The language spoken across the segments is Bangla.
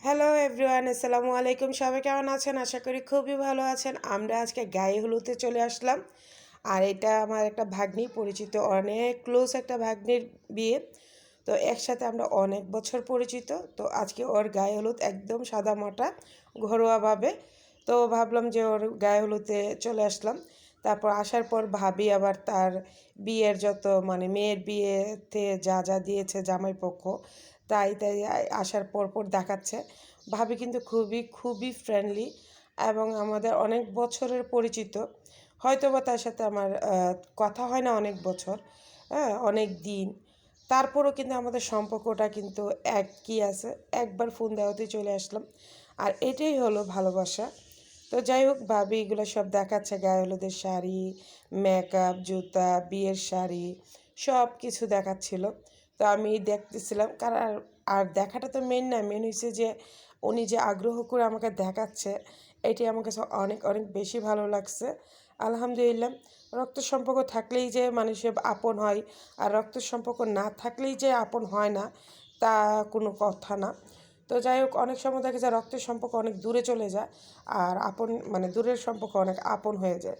হ্যালো এভরিওয়ান, আসসালামু আলাইকুম। সবাই কেমন আছেন? আশা করি খুবই ভালো আছেন। আমরা আজকে গায়ে হলুদে চলে আসলাম। আর এটা আমার একটা ভাগ্নি, পরিচিত অনেক ক্লোজ একটা ভাগ্নির বিয়ে। তো একসাথে আমরা অনেক বছর পরিচিত। তো আজকে ওর গায়ে হলুদ একদম সাদামাটা ঘরোয়াভাবে। তো ভাবলাম যে ওর গায়ে হলুদে চলে আসলাম। তারপর আসার পর ভাবি আবার তার বিয়ের যত মেয়ের বিয়েতে যা যা দিয়েছে জামাইপক্ষ, তাই তাই আসার পর পর দেখাচ্ছে। ভাবি কিন্তু খুবই খুবই ফ্রেন্ডলি এবং আমাদের অনেক বছরের পরিচিত। হয়তো বা তার সাথে আমার কথা হয় না অনেক বছর, হ্যাঁ, অনেক দিন। তারপরও কিন্তু আমাদের সম্পর্কটা কিন্তু একই আছে। একবার ফোন দেওয়াতেই চলে আসলাম। আর এটাই হলো ভালোবাসা। তো যাই হোক, ভাবি এগুলো সব দেখাচ্ছে, গায়ে হলুদের শাড়ি, মেকআপ, জুতা, বিয়ের শাড়ি, সব কিছু দেখাচ্ছিল। তো আমি দেখতেছিলাম, কারণ আর দেখাটা তো মেন না, মেন হয়েছে যে উনি যে আগ্রহ করে আমাকে দেখাচ্ছে, এটি আমার কাছে অনেক অনেক বেশি ভালো লাগছে। আলহামদুলিল্লাহ। রক্ত সম্পর্ক থাকলেই যে মানুষের আপন হয়, আর রক্ত সম্পর্ক না থাকলেই যে আপন হয় না, তা কোনো কথা না। তো যাই হোক, অনেক সময় দেখা যায় রক্তের সম্পর্ক অনেক দূরে চলে যায়, আর আপন দূরের সম্পর্ক অনেক আপন হয়ে যায়।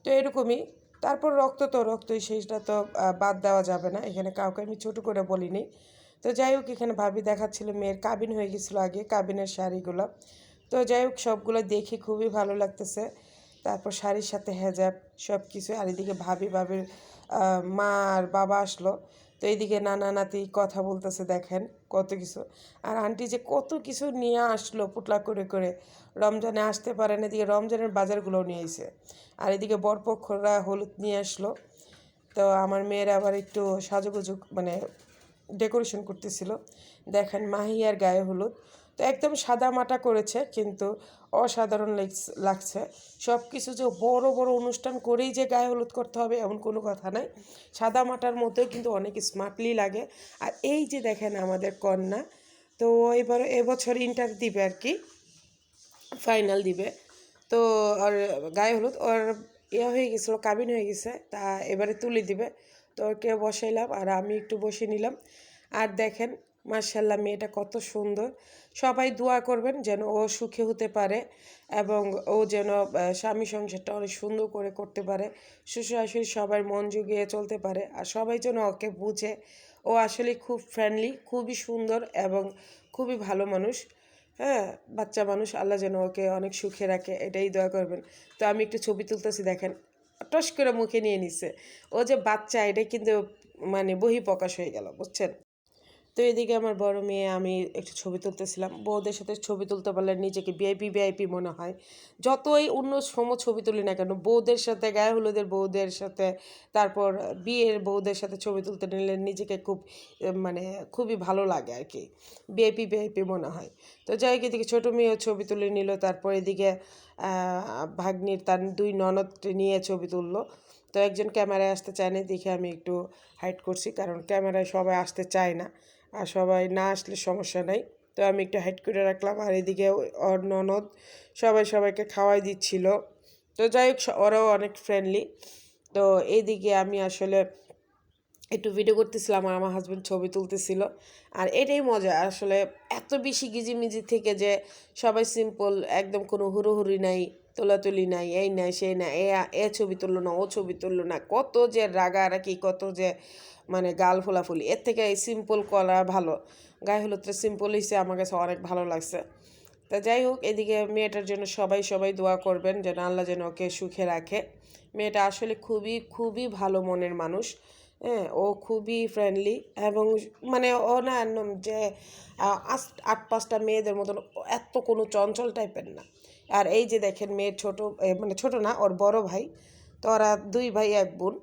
তো এরকমই। তারপর রক্ত তো রক্তই, সেইটা তো বাদ দেওয়া যাবে না। এখানে কাউকে আমি ছোটো করে বলিনি। তো যাই হোক, এখানে ভাবি দেখাচ্ছিল মেয়ের কাবিন হয়ে গেছিলো আগে, কাবিনের শাড়িগুলো। তো যাই হোক, সবগুলো দেখে খুবই ভালো লাগতেছে। তারপর শাড়ির সাথে হেজাব, সব কিছু। আর এদিকে ভাবির মা আর বাবা আসলো। তো এইদিকে নানা নাতি কথা বলতেছে, দেখেন কত কিছু। আর আন্টি যে কত কিছু নিয়ে আসলো পুটলা করে করে, রমজানে আসতে পারেন, এদিকে রমজানের বাজারগুলো নিয়ে এসে। আর এদিকে বরপক্ষরা হলুদ নিয়ে আসলো। তো আমার মেয়েরা আবার একটু সাজুগুজু ডেকোরেশন করতেছিল। দেখেন মাহি আর গায়ে হলুদ তো একদম সাদা মাটা করেছে, কিন্তু অসাধারণ লাগছে। সব কিছু যে বড় বড় অনুষ্ঠান করেই যে গায়ে হলুদ করতে হবে এমন কোনো কথা নাই। সাদা মাটার মধ্যেও কিন্তু অনেক স্মার্টলি লাগে। আর এই যে দেখেন আমাদের কন্যা, তো এবার এবছর ইন্টার দিবে আর কি, ফাইনাল দিবে। তো ওর গায়ে হলুদ ওর হয়ে গেছিলো, কাবিন হয়ে গেছে, তা এবারে তুলে দিবে। তো ওকে বসাইলাম আর আমি একটু বসে নিলাম। আর দেখেন মার্শাল্লাহ, মেয়েটা কত সুন্দর। সবাই দোয়া করবেন যেন ও সুখে হতে পারে, এবং ও যেন স্বামী সংসারটা অনেক সুন্দর করে করতে পারে, শ্বশুর শাশুড়ি সবার মন জুগিয়ে চলতে পারে, আর সবাই যেন ওকে বুঝে। ও আসলে খুব ফ্রেন্ডলি, খুবই সুন্দর এবং খুবই ভালো মানুষ। হ্যাঁ, বাচ্চা মানুষ, আল্লাহ যেন ওকে অনেক সুখে রাখে, এটাই দোয়া করবেন। তো আমি একটু ছবি তুলতেছি, দেখেন টস করে মুখে নিয়ে নিছে। ও যে বাচ্চা, এটা কিন্তু বহিঃপ্রকাশ হয়ে গেল, বুঝছেন। তো এদিকে আমার বড় মেয়ে, আমি একটু ছবি তুলতেছিলাম। বউদের সাথে ছবি তুলতে পারলে নিজেকে ভিআইপি ভিআইপি মনে হয়। যতই অন্য সময় ছবি তুলি না কেন, বউদের সাথে, গায়ে হলুদের বউদের সাথে, তারপর বিয়ের বউদের সাথে ছবি তুলতে নিলে নিজেকে খুব মানে খুবই ভালো লাগে আর কি, ভিআইপি ভিআইপি মনে হয়। তো যাই হোক, এদিকে ছোটো মেয়েও ছবি তুলে নিল। তারপর এদিকে ভাগ্নির তার দুই ননদ নিয়ে ছবি তুললো। তো একজন ক্যামেরায় আসতে চায় না দেখে আমি একটু হাইড করছি, কারণ ক্যামেরায় সবাই আসতে চায় না, আর সবাই না আসলে সমস্যা নাই। তো আমি একটু হাইড করে রাখলাম। আর এদিকে ওর ননদ সবাই সবাইকে খাওয়াই দিচ্ছিল। তো যাই হোক, ওরাও অনেক ফ্রেন্ডলি। তো এইদিকে আমি আসলে একটু ভিডিও করতেছিলাম আর আমার হাজব্যান্ড ছবি তুলতেছিল। আর এটাই মজা আসলে, এত বেশি গিজিমিজি থেকে যে সবাই সিম্পল, একদম কোনো হুড়োহুড়ি নাই, তোলাতুলি নাই, এই নাই সেই নাই, এ ছবি তুললো না, ও ছবি তুললো না, কত যে রাগারাগি, কত যে গাল ফোলাফুলি, এর থেকে এই সিম্পল করা ভালো। গায়ে হলুদটা সিম্পল হিসেবে আমার কাছে অনেক ভালো লাগছে। তা যাই হোক, এদিকে মেয়েটার জন্য সবাই সবাই দোয়া করবেন যেন আল্লাহ যেন ওকে সুখে রাখে। মেয়েটা আসলে খুবই খুবই ভালো মনের মানুষ। হ্যাঁ, ও খুবই ফ্রেন্ডলি, এবং ও না একদম যে আট পাঁচটা মেয়েদের মতন এত কোনো চঞ্চল টাইপের না। আর এই যে দেখেন মেয়ের ছোট, ছোট না, ওর বড় ভাই। তো ওরা দুই ভাই এক বোন।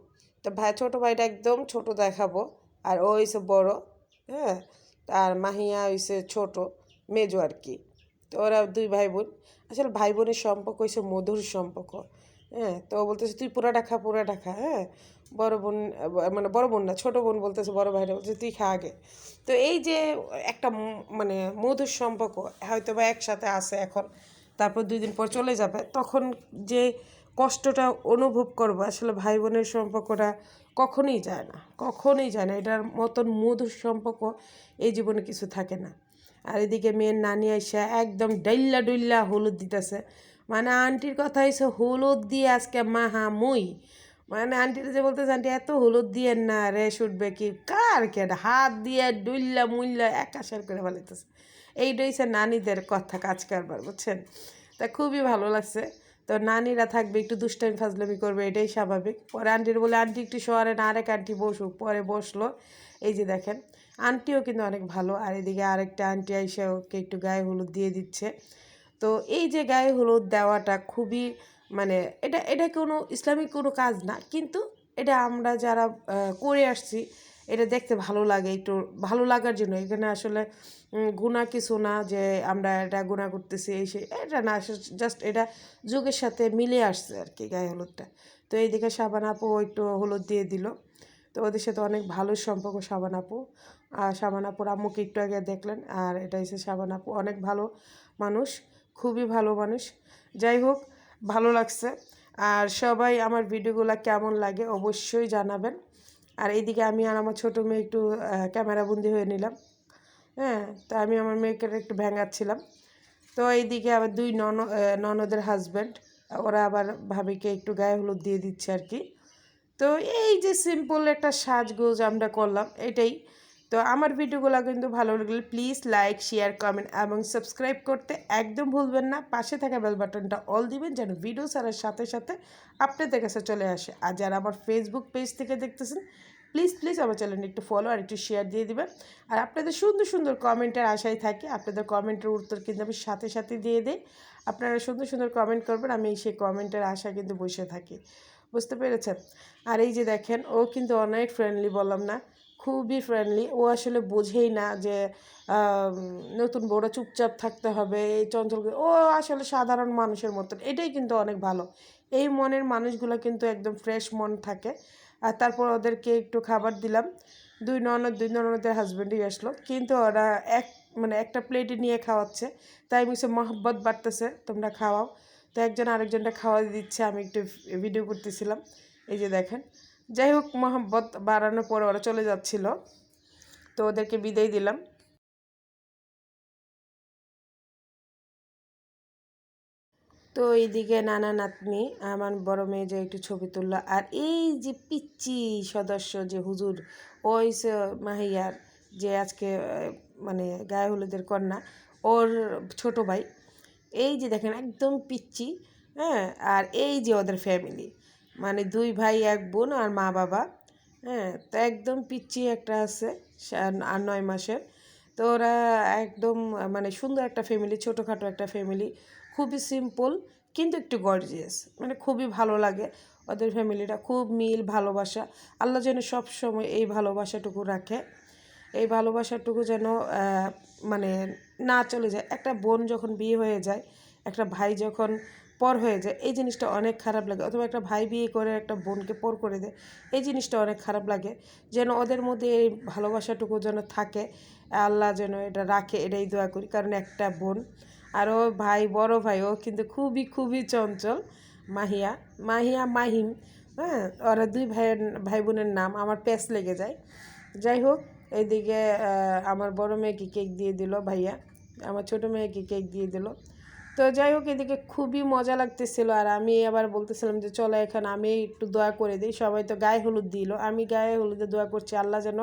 তো ছোটো ভাইটা একদম ছোট দেখাবো, আর ও হয়েছে বড়। হ্যাঁ, আর মাহিয়া হয়েছে ছোট, মেজো আর কি। তো ওরা দুই ভাই বোন। আসলে ভাই বোনের সম্পর্ক হয়েছে মধুর সম্পর্ক। হ্যাঁ, তো ও বলতেছে তুই পুরাটা খা, পুরাটা খা। হ্যাঁ, বড় বোন, বড় বোন না, ছোটো বোন বলতেছে বড় ভাইরা, বলছে তুই খা আগে। তো এই যে একটা মধুর সম্পর্ক, হয়তো বা একসাথে আছে এখন, তারপর 2 দিন পর চলে যাবে, তখন যে কষ্টটা অনুভব করবো, আসলে ভাই বোনের সম্পর্কটা কখনোই যায় না, কখনোই যায় না। এটার মতন মধুর সম্পর্ক এই জীবনে কিছু থাকে না। আর এদিকে মেয়ের নানি আইসা একদম ডাইল্লা ডুইল্লা হলুদ দিতেছে। মানে আন্টির কথা হয়েছে হলুদ দিয়ে আজকে মাহামুই। মানে আন্টির যে বলতেছে আন্টি এত হলুদ দিয়ে না রেশ উঠবে কি কার কে হাত দিয়ে ডুইল্লা মুল্লা একাশার করে ফেলাইতেছে। এইটা হচ্ছে নানিদের কথা কাজ কারবার, বুঝছেন? তা খুবই ভালো লাগছে। তো নানিরা থাকবে একটু দুষ্টামি ফাজলামি করবে, এটাই স্বাভাবিক। পরে আন্টির বলে আন্টি একটু শহরে না, আরেক আন্টি বসুক, পরে বসলো। এই যে দেখেন আন্টিও কিন্তু অনেক ভালো। আর এদিকে আরেকটা আন্টি আইসা ওকে একটু গায়ে হলুদ দিয়ে দিচ্ছে। তো এই যে গায়ে হলুদ দেওয়াটা খুবই মানে এটা এটা কোনো ইসলামিক কোনো কাজ না, কিন্তু এটা আমরা যারা করে আসছি এটা দেখতে ভালো লাগে, একটু ভালো লাগার জন্য। এখানে আসলে গুনাহ কিছু না যে আমরা এটা গুনাহ করতেছি এই সে, এটা না, জাস্ট এটা যুগের সাথে মিলে আসছে আর কি গায়ে হলুদটা। তো এইদিকে সাবান আপু একটু হলুদ দিয়ে দিল। তো ওদের সাথে অনেক ভালো সম্পর্ক সাবান আপু। আর সাবান আপুর আম্মুকে একটু আগে দেখলেন। আর এটা হচ্ছে সাবান আপু, অনেক ভালো মানুষ, খুবই ভালো মানুষ। যাই হোক, ভালো লাগছে। আর সবাই আমার ভিডিওগুলো কেমন লাগে অবশ্যই জানাবেন। আর এইদিকে আমি আর আমার ছোটো মেয়ে একটু ক্যামেরাবন্দি হয়ে নিলাম। হ্যাঁ, তো আমি আমার মেয়েকে একটু ভেঙাচ্ছিলাম। তো এইদিকে আবার দুই ননদের হাজব্যান্ড, ওরা আবার ভাবিকে একটু গায়ে হলুদ দিয়ে দিচ্ছে আর কি। তো এই যে সিম্পল একটা সাজগোজ আমরা করলাম এটাই। তো আমার ভিডিওগুলো কিন্তু ভালো লাগলে প্লিজ লাইক, শেয়ার, কমেন্ট এবং সাবস্ক্রাইব করতে একদম ভুলবেন না। পাশে থাকা বেল বাটনটা অল দিবেন যেন ভিডিও ছাড়ার সাথে সাথে আপনাদের কাছে চলে আসে। আর যারা আমার ফেসবুক পেজ থেকে দেখতেছেন প্লিজ প্লিজ আমার চ্যানেলটা একটু ফলো আর একটু শেয়ার দিয়ে দিবেন। আর আপনাদের সুন্দর সুন্দর কমেন্টের আশায় থাকি। আপনাদের কমেন্টের উত্তর কিন্তু আমি সাথে সাথে দিয়ে দিই। আপনারা সুন্দর সুন্দর কমেন্ট করবেন, আমি সেই কমেন্টের আশায় কিন্তু বসে থাকি। বুঝতে পেরেছেন? আর এই যে দেখেন ও কিন্তু অনেক ফ্রেন্ডলি, বললাম না, খুবই ফ্রেন্ডলি। ও আসলে বোঝেই না যে নতুন বউরা চুপচাপ থাকতে হবে, এই চঞ্চল, ও আসলে সাধারণ মানুষের মতন। এটাই কিন্তু অনেক ভালো। এই মনের মানুষগুলো কিন্তু একদম ফ্রেশ মন থাকে। আর তারপর ওদেরকে একটু খাবার দিলাম। দুই ননদের হাজব্যান্ডই আসলো, কিন্তু ওরা একটা প্লেটে নিয়ে খাওয়াচ্ছে। তাই বলছে মহব্বত বাড়তেছে, তোমরা খাওয়াও। তো একজন আরেকজনটা খাওয়া দিচ্ছে, আমি একটু ভিডিও করতেছিলাম। এই যে দেখেন, যাই হোক মহব্বত বাড়ানোর পরে ওরা চলে যাচ্ছিল, তো ওদেরকে বিদায় দিলাম। তো এইদিকে নানা নাতনি আমার বড় মেয়ে যে একটু ছবি তুললো। আর এই যে পিচ্চি সদস্য যে হুজুর, ওই মাহিয়ার যে আজকে মানে গায়ে হলুদের কন্যা, ওর ছোট ভাই। এই যে দেখেন একদম পিচ্চি। হ্যাঁ, আর এই যে ওদের ফ্যামিলি, মানে দুই ভাই এক বোন আর মা বাবা। হ্যাঁ, তো একদম পিচ্চি একটা আছে 9 মাসের। তো ওরা একদম মানে সুন্দর একটা ফ্যামিলি, ছোটোখাটো একটা ফ্যামিলি, খুবই সিম্পল কিন্তু একটু গর্জিয়াস। মানে খুবই ভালো লাগে ওদের ফ্যামিলিটা, খুব মিল ভালোবাসা। আল্লাহ যেন সব সময় এই ভালোবাসাটুকু রাখে, এই ভালোবাসাটুকু যেন মানে না চলে যায়। একটা বোন যখন বিয়ে হয়ে যায়, একটা ভাই যখন পর হয়ে যায়, এই জিনিসটা অনেক খারাপ লাগে। অথবা একটা ভাই বিয়ে করে একটা বোনকে পর করে দেয়, এই জিনিসটা অনেক খারাপ লাগে। যেন ওদের মধ্যে এই ভালোবাসাটুকু যেন থাকে, আল্লাহ যেন এটা রাখে, এটাই দোয়া করি। কারণ একটা বোন আর ও ভাই, বড় ভাই, ও কিন্তু খুবই খুবই চঞ্চল। মাহিয়া মাহিয়া মাহিম, হ্যাঁ, ওরা দুই ভাই বোনের নাম আমার প্যাচ লেগে যায়। যাই হোক, এইদিকে আমার বড় মেয়েকে কেক দিয়ে দিল ভাইয়া, আমার ছোটো মেয়েকে কেক দিয়ে দিল। তো যাই হোক, এদিকে খুবই মজা লাগতেছিল। আর আমি আবার বলতেছিলাম যে চলো এখন আমি একটু দোয়া করে দিই। সবাই তো গায়ে হলুদ দিল, আমি গায়ে হলুদে দোয়া করছি আল্লাহ যেন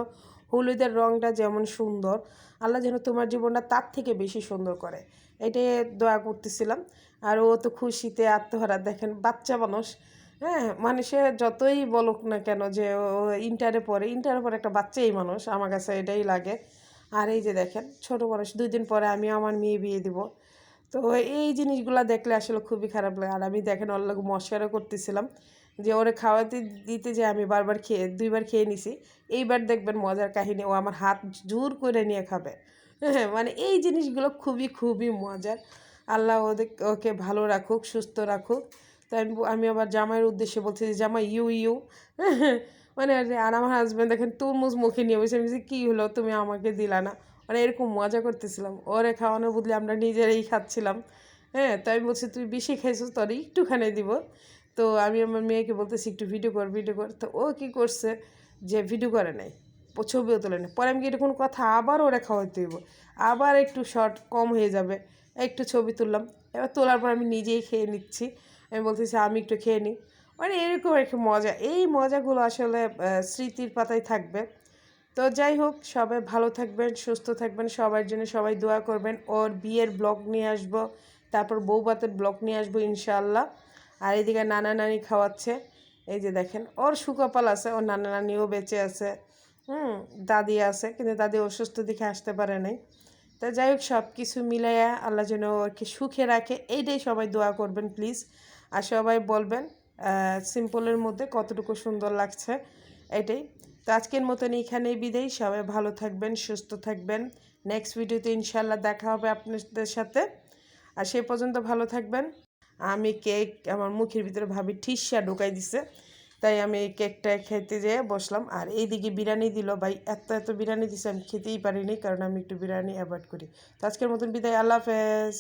হলুদের রঙটা যেমন সুন্দর, আল্লাহ যেন তোমার জীবনটা তার থেকে বেশি সুন্দর করে, এটাই দোয়া করতেছিলাম। আর ও তো খুশিতে আত্মহারা, দেখেন বাচ্চা মানুষ। হ্যাঁ, মানুষে যতই বলুক না কেন যে ও ইন্টারে পরে একটা বাচ্চাই মানুষ, আমার কাছে এটাই লাগে। আর এই যে দেখেন ছোটো মানুষ, 2 দিন পরে আমি আমার মেয়ে বিয়ে দিব। তো এই জিনিসগুলো দেখলে আসলে খুবই খারাপ লাগে। আর আমি দেখেন ওর লাগে মশকারও করতেছিলাম যে ওরে খাওয়াতে দিতে যে আমি বারবার 2বার খেয়ে নিছি। এইবার দেখবেন মজার কাহিনী, ও আমার হাত জোর করে নিয়ে খাবে। হ্যাঁ, মানে এই জিনিসগুলো খুবই খুবই মজার। আল্লাহ ওকে ভালো রাখুক, সুস্থ রাখুক। তো আমি আবার জামাইয়ের উদ্দেশ্যে বলছি যে জামাই ইউ ইউ মানে আর আমার হাজব্যান্ড দেখেন তরমুজ মুখে নিয়ে বসে, আমি কী হলো তুমি আমাকে দিলা না, মানে এরকম মজা করতেছিলাম। ওরে খাওয়ানোর বদলে আমরা নিজেরাই খাচ্ছিলাম। হ্যাঁ, তো আমি বলছি তুই বেশি খাইছিস, তোর একটুখানি দিব। তো আমি আমার মেয়েকে বলতেছি একটু ভিডিও কর ভিডিও কর। তো ও কী করছে যে ভিডিও করে নাই, ছবিও তোলে না। পরে আমি এরকম কথা আবার ওরা খাওয়াইতে হইব, আবার একটু শর্ট কম হয়ে যাবে, একটু ছবি তুললাম, এবার তোলার পর আমি নিজেই খেয়ে নিচ্ছি। আমি বলতেছি আমি একটু খেয়ে নিই, মানে এরকম একটা মজা। এই মজাগুলো আসলে স্মৃতির পাতায় থাকবে। তো যাই হোক, সবাই ভালো থাকবেন, সুস্থ থাকবেন, সবার জন্য সবাই দোয়া করবেন। ওর বিয়ের ব্লগ নিয়ে আসবো, তারপর বউ ভাতের ব্লগ নিয়ে আসবো ইনশাআল্লাহ। আর এদিকে নানা নানি খাওয়াচ্ছে, এই যে দেখেন ওর সুকপাল আছে, ওর নানা নানিও বেঁচে আছে, দাদি আছে, কিন্তু দাদি অসুস্থ দেখে আসতে পারে নাই। তা যাই হোক, সব কিছু মিলাইয়া আল্লাহ যেন ওকে সুখে রাখে, এইটাই সবাই দোয়া করবেন প্লিজ। আর সবাই বলবেন সিম্পলের মধ্যে কতটুকু সুন্দর লাগছে, এটাই। তো আজকের মতন এইখানেই বিদায়। সবাই ভালো থাকবেন, সুস্থ থাকবেন। নেক্সট ভিডিওতে ইনশাল্লাহ দেখা হবে আপনাদের সাথে। আর সেই পর্যন্ত ভালো থাকবেন। আমি কেক আমার মুখের ভিতরে ভাবি ঠিসা ঢুকাই দিছে, তাই আমি এই কেকটা খেতে যেয়ে বসলাম। আর এইদিকে বিরিয়ানি দিল ভাই, এত এত বিরিয়ানি দিছে আমি খেতেই পারিনি, কারণ আমি একটু বিরিয়ানি অ্যাভয়েড করি। তো আজকের মতন বিদায়, আল্লাহ হাফেজ।